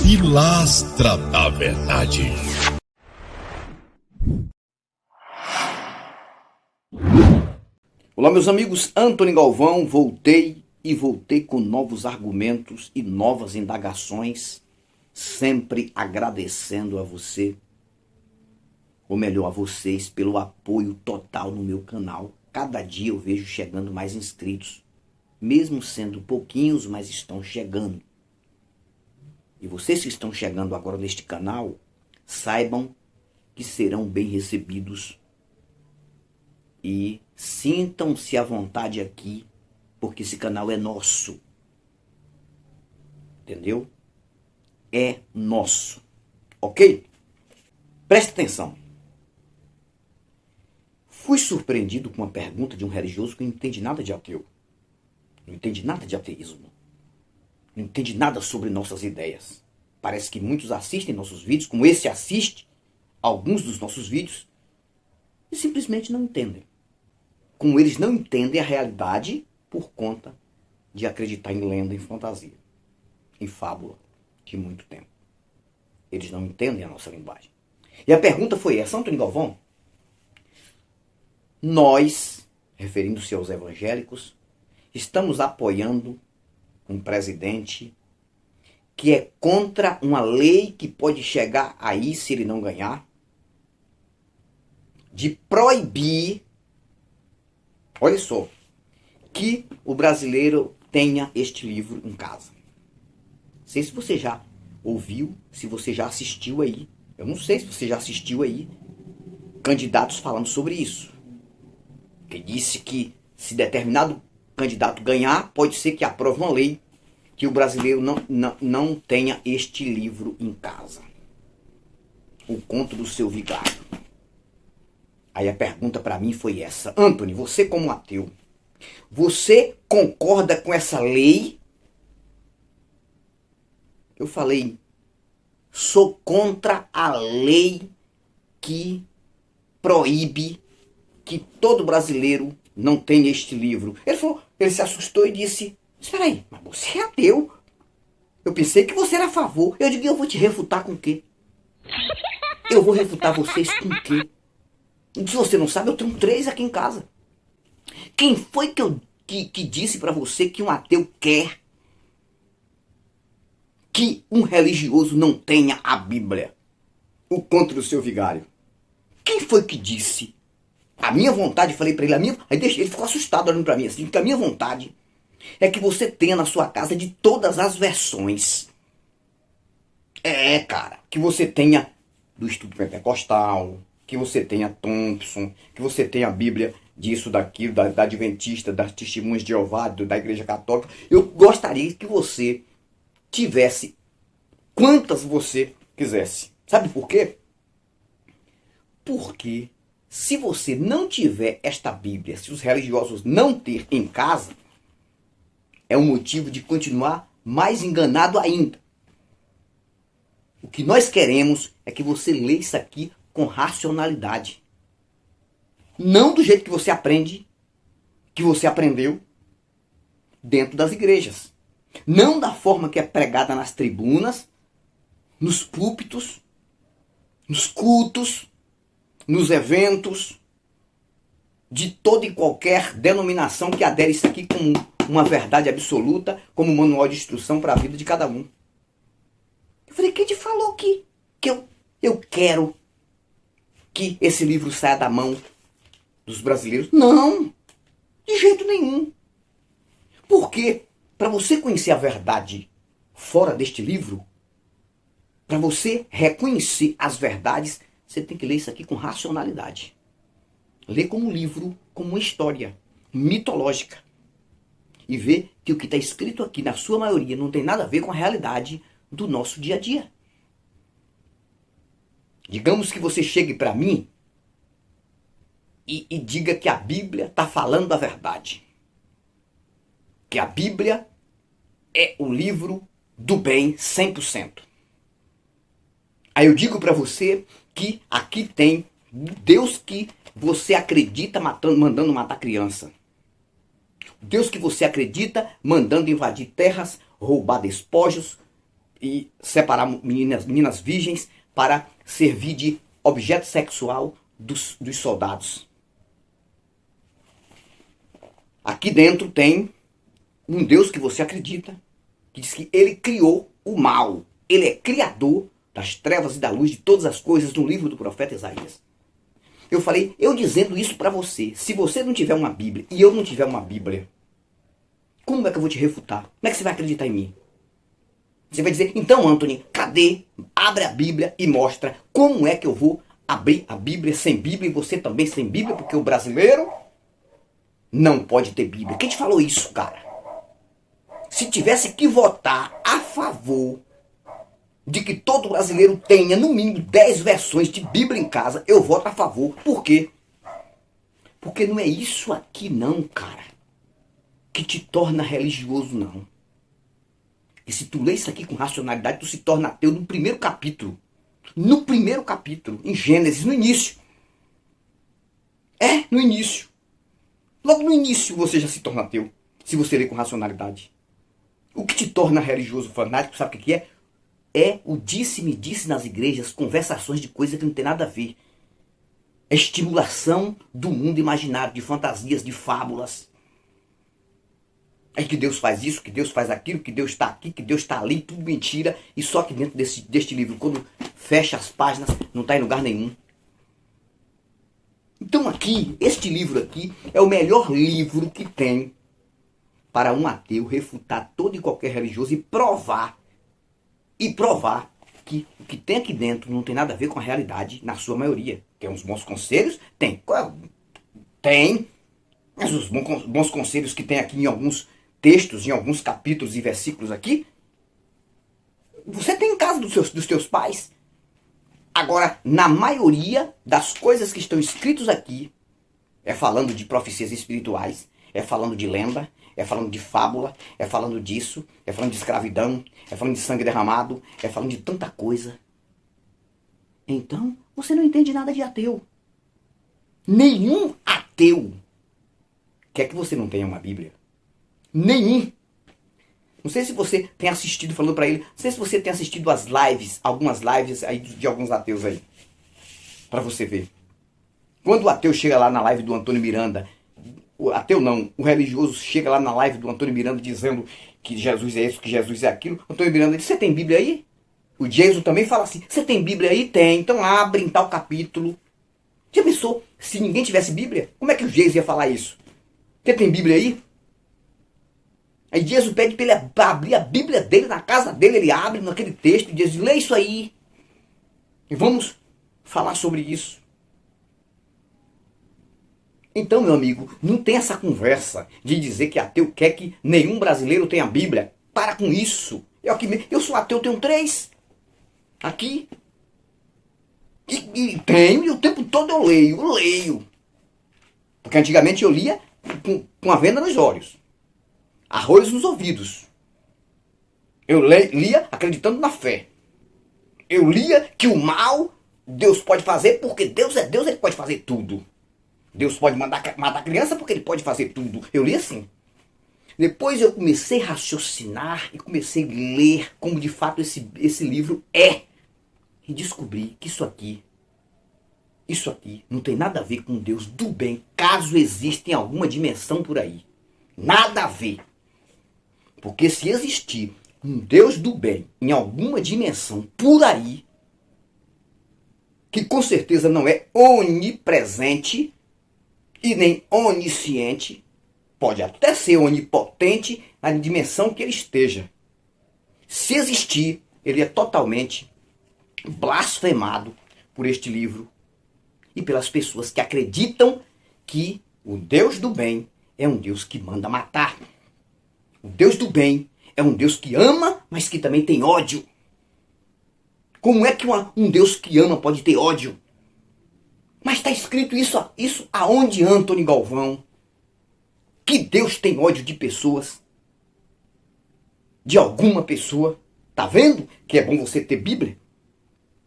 Pilastra da Verdade. Olá, meus amigos, Antônio Galvão, voltei com novos argumentos e novas indagações, sempre agradecendo a você, ou melhor, a vocês, pelo apoio total no meu canal. Cada dia eu vejo chegando mais inscritos, mesmo sendo pouquinhos, mas estão chegando. E vocês que estão chegando agora neste canal, saibam que serão bem recebidos e sintam-se à vontade aqui, porque esse canal é nosso. Entendeu? É nosso. Ok? Preste atenção. Fui surpreendido com uma pergunta de um religioso que não entende nada de ateu. Não entende nada de ateísmo. Não entende nada sobre nossas ideias. Parece que muitos assistem nossos vídeos, como esse assiste alguns dos nossos vídeos, e simplesmente não entendem. Como eles não entendem a realidade por conta de acreditar em lenda, em fantasia, em fábula de muito tempo. Eles não entendem a nossa linguagem. E a pergunta foi essa: Antônio Galvão, nós, referindo-se aos evangélicos, estamos apoiando um presidente que é contra uma lei que pode chegar aí, se ele não ganhar, de proibir, olha só, que o brasileiro tenha este livro em casa. Não sei se você já ouviu, se você já assistiu aí. Eu não sei se você já assistiu aí candidatos falando sobre isso. Que disse que se determinado candidato ganhar, pode ser que aprove uma lei que o brasileiro não tenha este livro em casa. O Conto do Seu Vigário. Aí a pergunta para mim foi essa: Antony, você como ateu, você concorda com essa lei? Eu falei, sou contra a lei que proíbe que todo brasileiro não tenha este livro. Ele se assustou e disse: espera aí, mas você é ateu? Eu pensei que você era a favor. Eu digo, eu vou te refutar com o quê? Eu vou refutar vocês com o quê? Se você não sabe, eu tenho 3 aqui em casa. Quem foi que disse para você que um ateu quer que um religioso não tenha a Bíblia? O Conto do Seu Vigário. Quem foi que disse? A minha vontade, falei para ele, aí ele ficou assustado olhando para mim assim, que a minha vontade é que você tenha na sua casa de todas as versões. Cara, que você tenha do estudo pentecostal, que você tenha Thompson, que você tenha a Bíblia disso, daquilo, da Adventista, das Testemunhas de Jeová, da Igreja Católica. Eu gostaria que você tivesse quantas você quisesse. Sabe por quê? Porque se você não tiver esta Bíblia, se os religiosos não ter em casa, é um motivo de continuar mais enganado ainda. O que nós queremos é que você leia isso aqui com racionalidade. Não do jeito que você aprende, que você aprendeu dentro das igrejas. Não da forma que é pregada nas tribunas, nos púlpitos, nos cultos, nos eventos, de toda e qualquer denominação que adere isso aqui como uma verdade absoluta, como um manual de instrução para a vida de cada um. Eu falei, quem te falou que eu quero que esse livro saia da mão dos brasileiros? Não, de jeito nenhum. Porque para você conhecer a verdade fora deste livro, para você reconhecer as verdades, você tem que ler isso aqui com racionalidade. Ler como um livro, como uma história mitológica. E ver que o que está escrito aqui, na sua maioria, não tem nada a ver com a realidade do nosso dia a dia. Digamos que você chegue para mim e diga que a Bíblia está falando a verdade. Que a Bíblia é o livro do bem 100%. Aí eu digo para você que aqui tem Deus que você acredita mandando matar criança. Deus que você acredita mandando invadir terras, roubar despojos e separar meninas virgens para servir de objeto sexual dos soldados. Aqui dentro tem um Deus que você acredita, que diz que ele criou o mal. Ele é criador das trevas e da luz de todas as coisas, no livro do profeta Isaías. Eu falei, eu dizendo isso para você, se você não tiver uma Bíblia e eu não tiver uma Bíblia, como é que eu vou te refutar? Como é que você vai acreditar em mim? Você vai dizer, então Anthony, cadê? Abre a Bíblia e mostra como é que eu vou abrir a Bíblia sem Bíblia e você também sem Bíblia, porque o brasileiro não pode ter Bíblia. Quem te falou isso, cara? Se tivesse que votar a favor de que todo brasileiro tenha no mínimo 10 versões de Bíblia em casa, eu voto a favor. Por quê? Porque não é isso aqui não, cara, que te torna religioso, não. E se tu lê isso aqui com racionalidade, tu se torna ateu no primeiro capítulo. No primeiro capítulo, em Gênesis, no início. No início. Logo no início você já se torna ateu, se você lê com racionalidade. O que te torna religioso fanático, sabe o que é? É o disse-me-disse nas igrejas, conversações de coisa que não tem nada a ver. É estimulação do mundo imaginário, de fantasias, de fábulas. É que Deus faz isso, que Deus faz aquilo, que Deus está aqui, que Deus está ali, tudo mentira. E só que dentro deste livro, quando fecha as páginas, não está em lugar nenhum. Então aqui, este livro aqui, é o melhor livro que tem para um ateu refutar todo e qualquer religioso e provar que o que tem aqui dentro não tem nada a ver com a realidade, na sua maioria. Tem uns bons conselhos? Tem. Tem. Mas os bons conselhos que tem aqui em alguns textos, em alguns capítulos e versículos aqui, você tem em casa dos teus pais. Agora, na maioria das coisas que estão escritas aqui, é falando de profecias espirituais, é falando de lenda, é falando de fábula, é falando disso, é falando de escravidão, é falando de sangue derramado, é falando de tanta coisa. Então, você não entende nada de ateu. Nenhum ateu quer que você não tenha uma Bíblia. Nenhum. Não sei se você tem assistido, falando pra ele, não sei se você tem assistido as lives, algumas lives aí de alguns ateus aí. Pra você ver. Quando o ateu chega lá na live do Antônio Miranda, o ateu não, o religioso chega lá na live do Antônio Miranda dizendo que Jesus é isso, que Jesus é aquilo, o Antônio Miranda diz, você tem Bíblia aí? O Jesus também fala assim, você tem Bíblia aí? Tem, então abre em tal capítulo. Já pensou, se ninguém tivesse Bíblia, como é que o Jesus ia falar isso? Você tem Bíblia aí? Aí Jesus pede para ele abrir a Bíblia dele na casa dele, ele abre naquele texto e diz, lê isso aí. E vamos falar sobre isso. Então, meu amigo, não tem essa conversa de dizer que ateu quer que nenhum brasileiro tenha Bíblia. Para com isso. Eu sou ateu, tenho 3. Aqui. E tenho, e o tempo todo eu leio. Porque antigamente eu lia com a venda nos olhos. Arroz nos ouvidos. Eu lia acreditando na fé. Eu lia que o mal Deus pode fazer porque Deus é Deus, ele pode fazer tudo. Deus pode matar criança porque ele pode fazer tudo. Eu li assim. Depois eu comecei a raciocinar e comecei a ler como de fato esse livro é. E descobri que isso aqui não tem nada a ver com Deus do bem, caso exista em alguma dimensão por aí. Nada a ver. Porque se existir um Deus do bem em alguma dimensão por aí, que com certeza não é onipresente e nem onisciente, pode até ser onipotente na dimensão que ele esteja. Se existir, ele é totalmente blasfemado por este livro e pelas pessoas que acreditam que o Deus do bem é um Deus que manda matar. O Deus do bem é um Deus que ama, mas que também tem ódio. Como é que um Deus que ama pode ter ódio? Mas está escrito isso aonde, Anthony Galvão? Que Deus tem ódio de pessoas? De alguma pessoa? Tá vendo que é bom você ter Bíblia?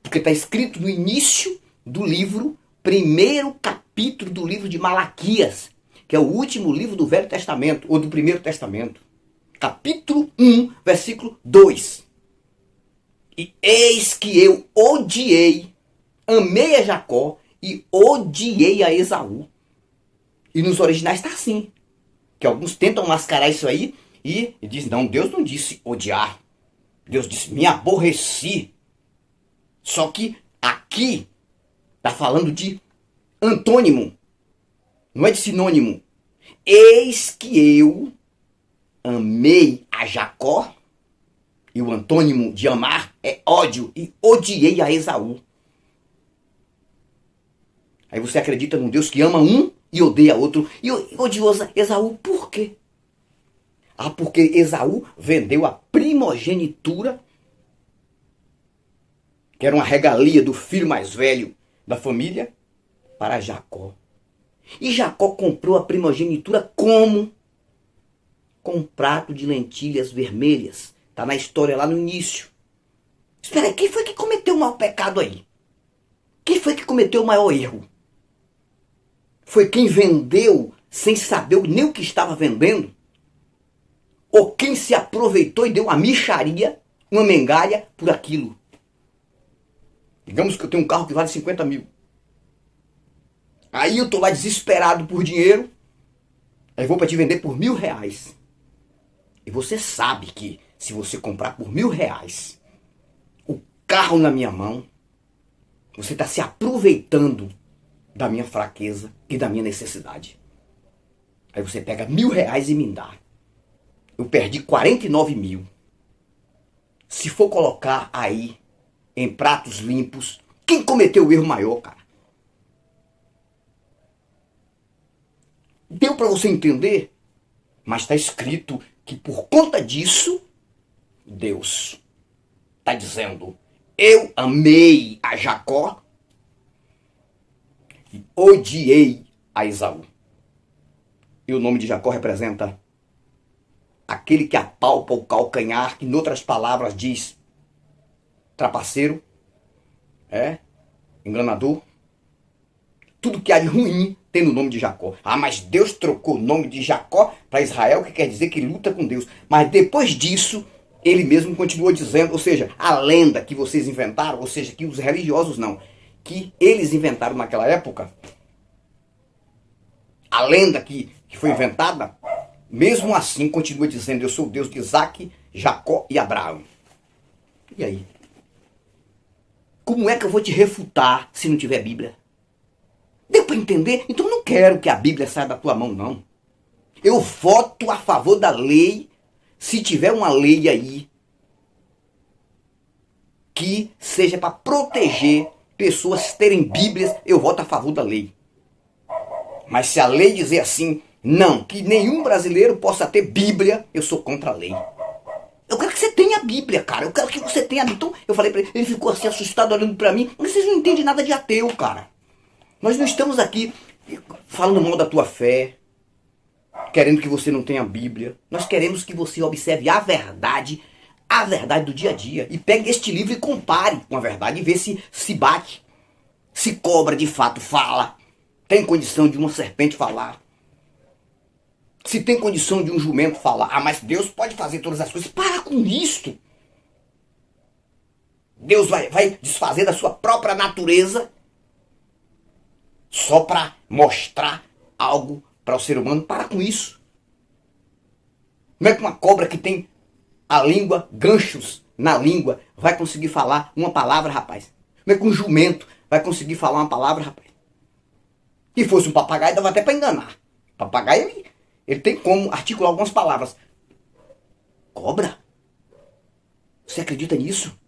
Porque está escrito no início do livro, primeiro capítulo do livro de Malaquias, que é o último livro do Velho Testamento, ou do Primeiro Testamento. Capítulo 1, versículo 2. E eis que eu odiei, amei a Jacó e odiei a Esaú. E nos originais está assim. Que alguns tentam mascarar isso aí e dizem, não, Deus não disse odiar. Deus disse, me aborreci. Só que aqui está falando de antônimo, não é de sinônimo. Eis que eu amei a Jacó, e o antônimo de amar é ódio, e odiei a Esaú. Aí você acredita num Deus que ama um e odeia outro, e odiou Esaú por quê? Ah, porque Esaú vendeu a primogenitura, que era uma regalia do filho mais velho da família, para Jacó. E Jacó comprou a primogenitura como? Com um prato de lentilhas vermelhas. Está na história lá no início. Espera aí, quem foi que cometeu o maior pecado aí? Quem foi que cometeu o maior erro? Foi quem vendeu sem saber nem o que estava vendendo? Ou quem se aproveitou e deu uma mixaria, uma mengalha por aquilo? Digamos que eu tenho um carro que vale 50 mil. Aí eu tô lá desesperado por dinheiro. Aí vou para te vender por R$1.000. E você sabe que se você comprar por R$1.000 o carro na minha mão, você está se aproveitando da minha fraqueza e da minha necessidade. Aí você pega R$1.000 e me dá. Eu perdi 49 mil. Se for colocar aí em pratos limpos, quem cometeu o erro maior, cara? Deu para você entender? Mas está escrito que por conta disso, Deus está dizendo, eu amei a Jacó e odiei a Esaú. E o nome de Jacó representa aquele que apalpa o calcanhar, que em outras palavras diz trapaceiro, enganador. Tudo que há de ruim tem no nome de Jacó. Ah, mas Deus trocou o nome de Jacó para Israel, que quer dizer que luta com Deus. Mas depois disso, ele mesmo continuou dizendo, ou seja, a lenda que vocês inventaram, ou seja, que os religiosos não, que eles inventaram naquela época, a lenda que foi inventada, mesmo assim continua dizendo, eu sou o Deus de Isaac, Jacó e Abraão. E aí? Como é que eu vou te refutar se não tiver Bíblia? Deu para entender? Então eu não quero que a Bíblia saia da tua mão, não. Eu voto a favor da lei, se tiver uma lei aí que seja para proteger pessoas terem Bíblias, eu voto a favor da lei. Mas se a lei dizer assim, não, que nenhum brasileiro possa ter Bíblia, eu sou contra a lei. Eu quero que você tenha a Bíblia, cara. Eu quero que você tenha a Bíblia. Então eu falei para ele, ele ficou assim assustado olhando para mim. Mas vocês não entendem nada de ateu, cara. Nós não estamos aqui falando mal da tua fé, querendo que você não tenha a Bíblia. Nós queremos que você observe a verdade do dia a dia. E pegue este livro e compare com a verdade e vê se bate. Se cobra de fato fala. Tem condição de uma serpente falar. Se tem condição de um jumento falar. Ah, mas Deus pode fazer todas as coisas. Para com isto. Deus vai desfazer da sua própria natureza só para mostrar algo para o ser humano. Para com isso. Como é que uma cobra que tem a língua, ganchos na língua, vai conseguir falar uma palavra, rapaz? Como é que um jumento vai conseguir falar uma palavra, rapaz? Se fosse um papagaio, dava até para enganar. Papagaio, ele tem como articular algumas palavras. Cobra? Você acredita nisso?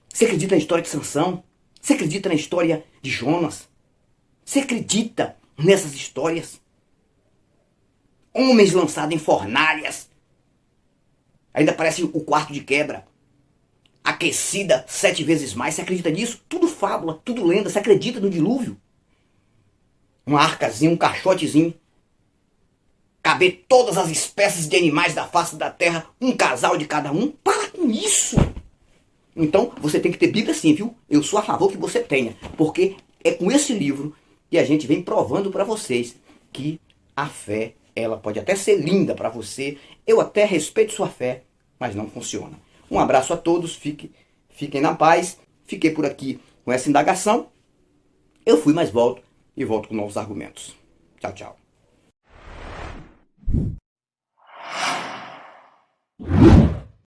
Você acredita na história de Sansão? Você acredita na história de Jonas? Você acredita nessas histórias? Homens lançados em fornalhas. Ainda parece o quarto de quebra. Aquecida 7 vezes mais. Você acredita nisso? Tudo fábula, tudo lenda. Você acredita no dilúvio? Uma arcazinha, um caixotezinho. Caber todas as espécies de animais da face da terra. Um casal de cada um. Para com isso. Então, você tem que ter Bíblia sim, viu? Eu sou a favor que você tenha. Porque é com esse livro que a gente vem provando para vocês que a fé, ela pode até ser linda para você. Eu até respeito sua fé, mas não funciona. Um abraço a todos. Fique Fiquem na paz. Fiquei por aqui com essa indagação. Eu fui, mas volto. E volto com novos argumentos. Tchau, tchau.